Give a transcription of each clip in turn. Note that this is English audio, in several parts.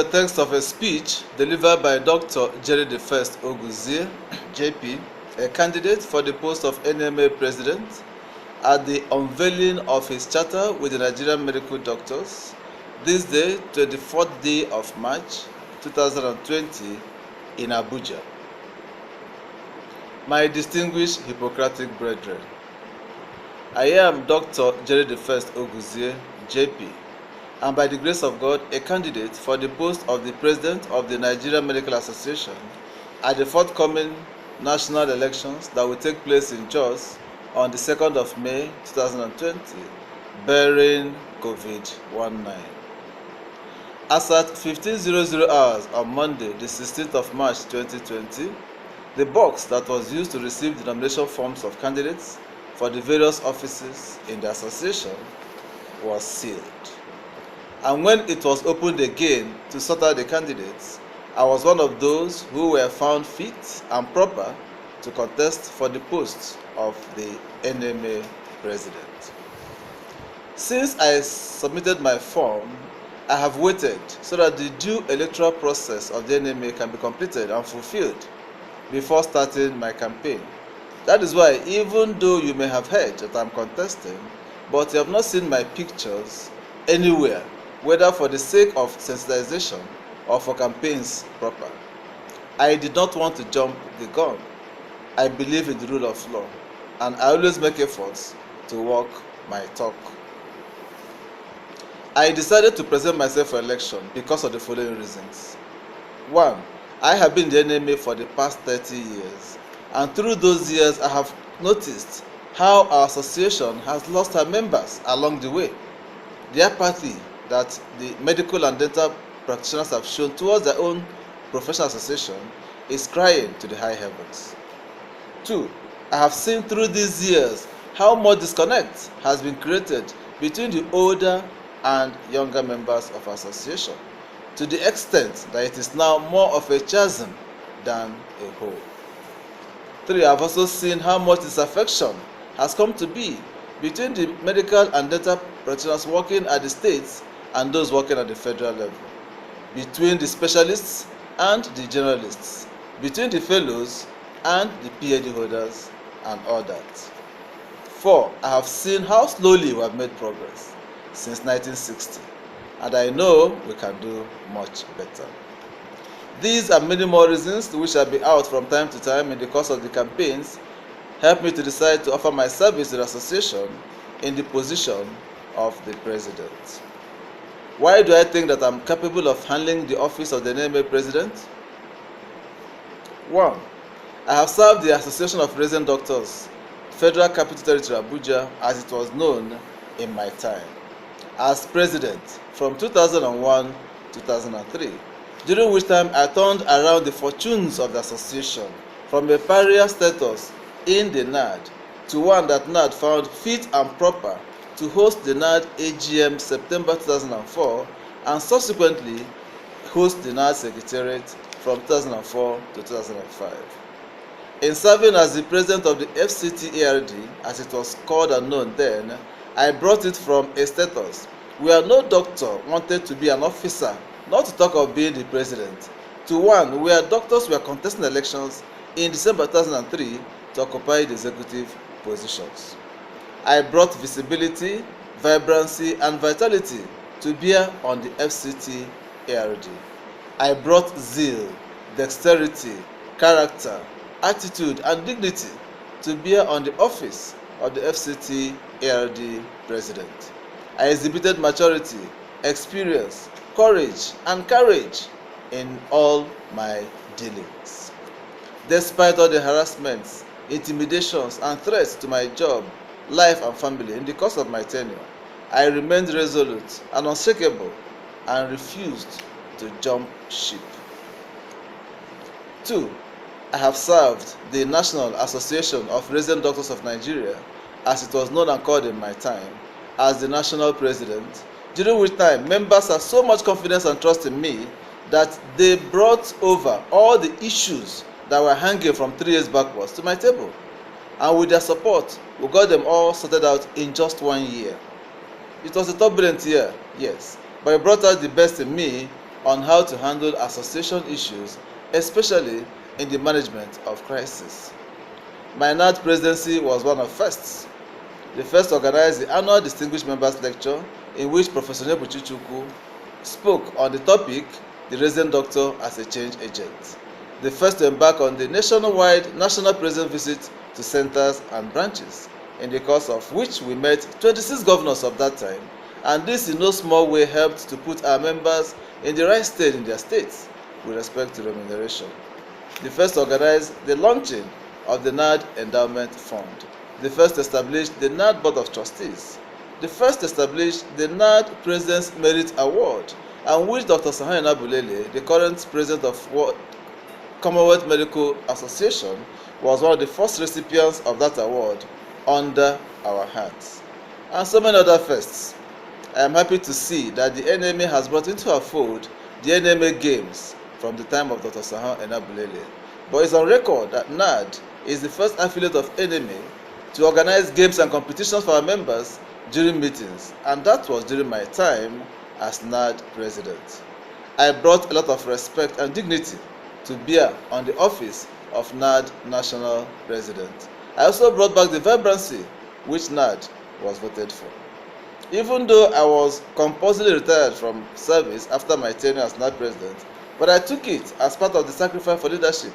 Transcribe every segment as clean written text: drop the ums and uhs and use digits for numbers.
a text of a speech delivered by Dr. First Oguzie, JP, a candidate for the post of NMA President, at the unveiling of his charter with the Nigerian Medical Doctors, this day, 24th day of March 2020, in Abuja. My distinguished Hippocratic brethren, I am Dr. First Oguzie, JP, and by the grace of God, a candidate for the post of the President of the Nigerian Medical Association at the forthcoming national elections that will take place in Jos on the 2nd of May 2020, bearing COVID-19. As at 15:00 hours on Monday, the 16th of March 2020, the box that was used to receive the nomination forms of candidates for the various offices in the association was sealed. And when it was opened again to sort out the candidates, I was one of those who were found fit and proper to contest for the post of the NMA President. Since I submitted my form, I have waited so that the due electoral process of the NMA can be completed and fulfilled before starting my campaign. That is why, even though you may have heard that I'm contesting, but you have not seen my pictures anywhere, whether for the sake of sensitization or for campaigns proper. I did not want to jump the gun. I believe in the rule of law, and I always make efforts to walk my talk. I decided to present myself for election because of the following reasons. 1. I have been in the NMA for the past 30 years, and through those years I have noticed how our association has lost her members along the way. The apathy that the medical and dental practitioners have shown towards their own professional association is crying to the high heavens. 2. I have seen through these years how much disconnect has been created between the older and younger members of our association, to the extent that it is now more of a chasm than a hole. 3. I have also seen how much disaffection has come to be between the medical and dental practitioners working at the states and those working at the federal level, between the specialists and the generalists, between the fellows and the PhD holders, and all that. 4. I have seen how slowly we have made progress since 1960, and I know we can do much better. These and many more reasons, which shall be out from time to time in the course of the campaigns, help me to decide to offer my service to the association in the position of the President. Why do I think that I'm capable of handling the office of the NMA President? 1. I have served the Association of Resident Doctors, Federal Capital Territory Abuja, as it was known in my time, as President from 2001 to 2003, during which time I turned around the fortunes of the association from a pariah status in the NARD to one that NARD found fit and proper to host the NARD AGM September 2004 and subsequently host the NARD Secretariat from 2004 to 2005. In serving as the President of the FCT ARD, as it was called and known then, I brought it from a status where no doctor wanted to be an officer, not to talk of being the President, to one where doctors were contesting elections in December 2003 to occupy the executive positions. I brought visibility, vibrancy, and vitality to bear on the FCT ARD. I brought zeal, dexterity, character, attitude, and dignity to bear on the office of the FCT ARD President. I exhibited maturity, experience, courage, and courage in all my dealings. Despite all the harassments, intimidations, and threats to my job, life, and family in the course of my tenure, I remained resolute and unshakable and refused to jump ship. 2. I have served the National Association of Resident Doctors of Nigeria, as it was known and called in my time, as the National President, during which time members had so much confidence and trust in me that they brought over all the issues that were hanging from 3 years backwards to my table. And with their support, we got them all sorted out in just 1 year. It was a turbulent year, yes, but it brought out the best in me on how to handle association issues, especially in the management of crisis. My NARD presidency was one of firsts. The first organized the annual Distinguished Members Lecture, in which Professor Nebuchichukwu spoke on the topic, the resident doctor as a change agent. The first to embark on the nationwide national president visit to centers and branches, in the course of which we met 26 governors of that time, and this in no small way helped to put our members in the right state in their states with respect to remuneration. The first organized the launching of the NARD Endowment Fund. The first established the NARD Board of Trustees. The first established the NARD President's Merit Award, and which Dr. Sahan Abulele, the current president of Commonwealth Medical Association, was one of the first recipients of that award under our hands. And so many other firsts. I am happy to see that the NMA has brought into our fold the NMA Games from the time of Dr. Sahan Abulele. But it's on record that NARD is the first affiliate of NMA to organize games and competitions for our members during meetings, and that was during my time as NARD President. I brought a lot of respect and dignity to bear on the office of NARD National President. I also brought back the vibrancy which NARD was voted for. Even though I was compulsorily retired from service after my tenure as NARD President, but I took it as part of the sacrifice for leadership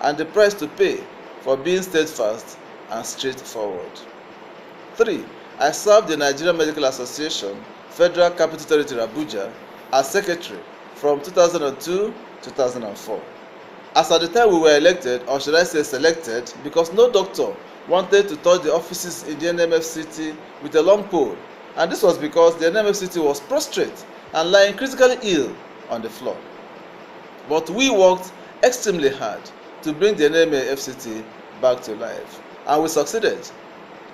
and the price to pay for being steadfast and straightforward. 3. I served the Nigerian Medical Association, Federal Capital Territory Abuja, as Secretary from 2002 to 2004. As at the time we were elected, or should I say selected, because no doctor wanted to touch the offices in the NMA FCT with a long pole, and this was because the NMA FCT was prostrate and lying critically ill on the floor. But we worked extremely hard to bring the NMA FCT back to life, and we succeeded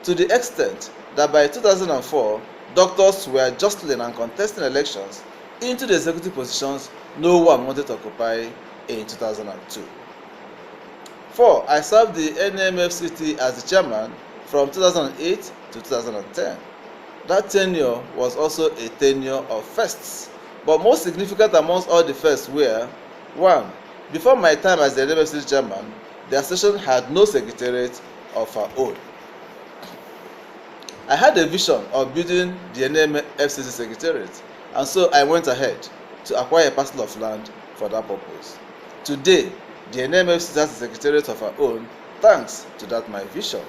to the extent that by 2004, doctors were jostling and contesting elections into the executive positions no one wanted to occupy in 2002. 4. I served the NMA FCT as the chairman from 2008 to 2010. That tenure was also a tenure of firsts, but most significant amongst all the firsts were: 1. Before my time as the NMA FCT chairman, the association had no secretariat of our own. I had a vision of building the NMA FCT Secretariat, and so I went ahead to acquire a parcel of land for that purpose. Today, the NMA FCT has a secretariat of our own thanks to that my vision.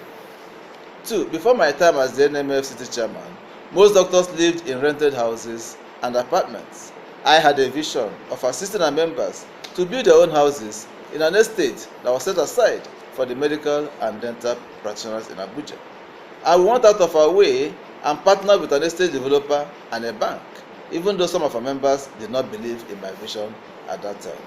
2. Before my time as the NMA FCT chairman, most doctors lived in rented houses and apartments. I had a vision of assisting our members to build their own houses in an estate that was set aside for the medical and dental practitioners in Abuja. And we went out of our way and partnered with an estate developer and a bank, even though some of our members did not believe in my vision at that time.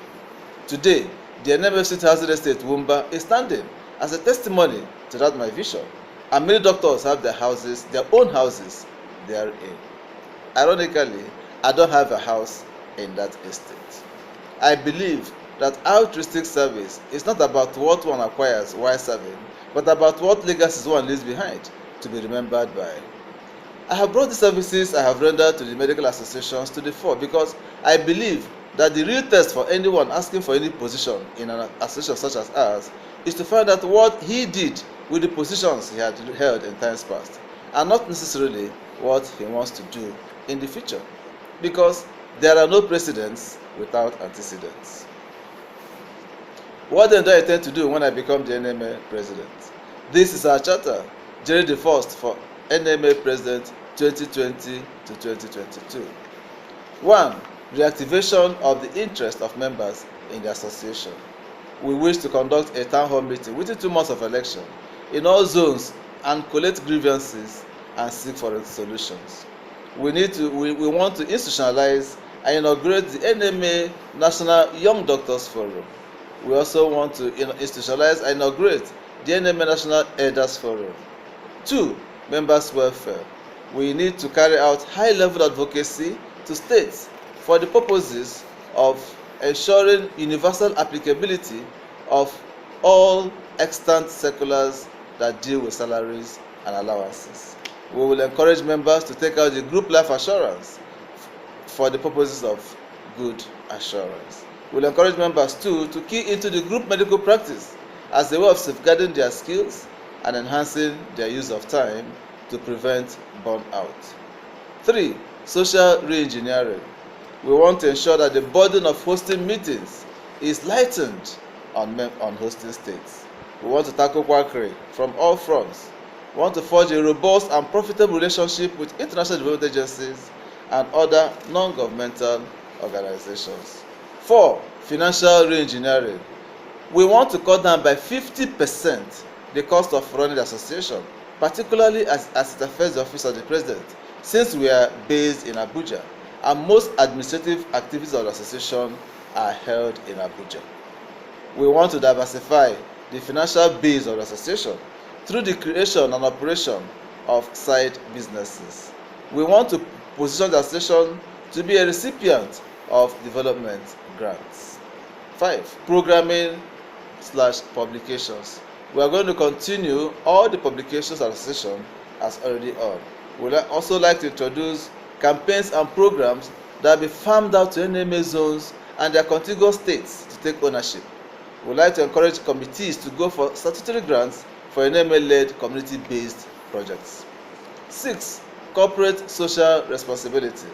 Today, the NMA FCT Housing Estate Wumba is standing as a testimony to that my vision, and many doctors have their own houses therein. Ironically, I don't have a house in that estate. I believe that altruistic service is not about what one acquires while serving, but about what legacies one leaves behind to be remembered by. I have brought the services I have rendered to the medical associations to the fore because I believe that the real test for anyone asking for any position in an association such as ours is to find out what he did with the positions he had held in times past, and not necessarily what he wants to do in the future, because there are no precedents without antecedents. What then do I intend to do when I become the NMA President? This is our charter, January the 1st for NMA President 2020 to 2022. 1. Reactivation of the interest of members in the association. We wish to conduct a town hall meeting within 2 months of election in all zones and collect grievances and seek for solutions. We want to institutionalize and inaugurate the NMA National Young Doctors Forum. We also want to institutionalize and inaugurate the NMA National Elders Forum. 2. Members' welfare. We need to carry out high-level advocacy to states for the purposes of ensuring universal applicability of all extant circulars that deal with salaries and allowances. We will encourage members to take out the group life assurance for the purposes of good assurance. We'll encourage members too to key into the group medical practice as a way of safeguarding their skills and enhancing their use of time to prevent burnout. 3. Social re-engineering. We want to ensure that the burden of hosting meetings is lightened on hosting states. We want to tackle quackery from all fronts. We want to forge a robust and profitable relationship with international development agencies and other non-governmental organizations. 4. Financial re-engineering. We want to cut down by 50% the cost of running the association, particularly as it affects the office of the President, since we are based in Abuja and most administrative activities of the association are held in Abuja. We want to diversify the financial base of the association through the creation and operation of side businesses. We want to position the association to be a recipient of development grants. 5. Programming/publications. We are going to continue all the publications of the association as already on. We would also like to introduce campaigns and programs that will be farmed out to NMA zones and their contiguous states to take ownership. We would like to encourage committees to go for statutory grants for NMA-led community-based projects. 6. Corporate social responsibility.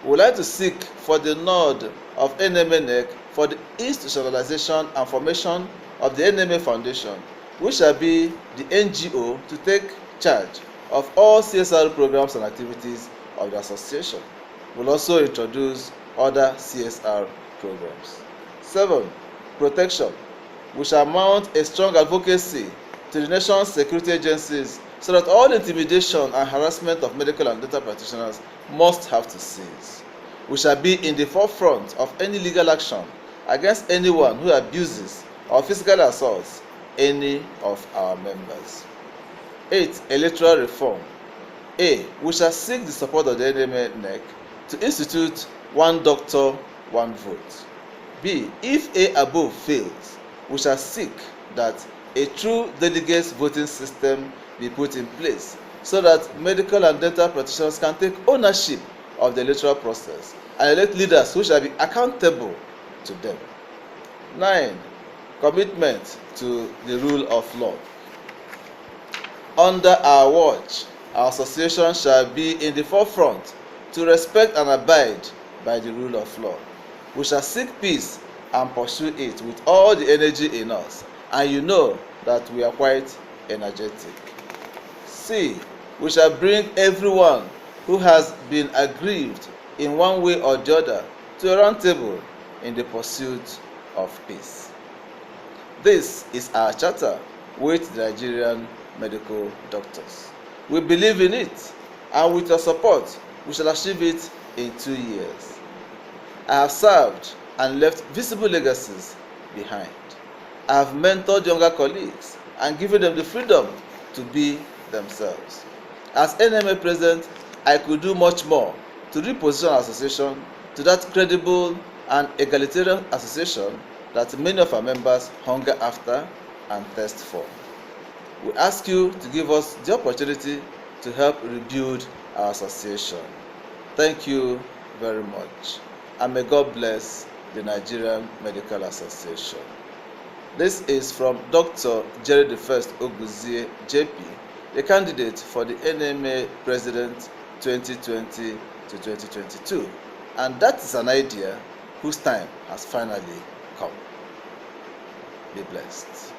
We would like to seek for the nod of NMA NEC for the institutionalization and formation of the NMA Foundation, which shall be the NGO to take charge of all CSR programs and activities of the association. We'll also introduce other CSR programs. 7. Protection. We shall mount a strong advocacy to the nation's security agencies so that all intimidation and harassment of medical and dental practitioners must have to cease. We shall be in the forefront of any legal action against anyone who abuses or physically assaults any of our members. 8. Electoral reform. A. We shall seek the support of the NMA NEC to institute one doctor, one vote. B. If A above fails, we shall seek that a true delegates voting system be put in place so that medical and dental practitioners can take ownership of the electoral process and elect leaders who shall be accountable to them. 9. Commitment to the rule of law. Under our watch, our association shall be in the forefront to respect and abide by the rule of law. We shall seek peace and pursue it with all the energy in us, and you know that we are quite energetic. C. We shall bring everyone who has been aggrieved in one way or the other to a round table in the pursuit of peace. This is our charter with the Nigerian Medical Doctors. We believe in it, and with your support, we shall achieve it in 2 years. I have served and left visible legacies behind. I have mentored younger colleagues and given them the freedom to be themselves. As NMA President, I could do much more to reposition our association to that credible and egalitarian association that many of our members hunger after and thirst for. We ask you to give us the opportunity to help rebuild our association. Thank you very much, and may God bless the Nigerian Medical Association. This is from Dr. Jerry First Oguzie, JP, the candidate for the NMA President 2020 to 2022, and that is an idea whose time has finally come. Be blessed.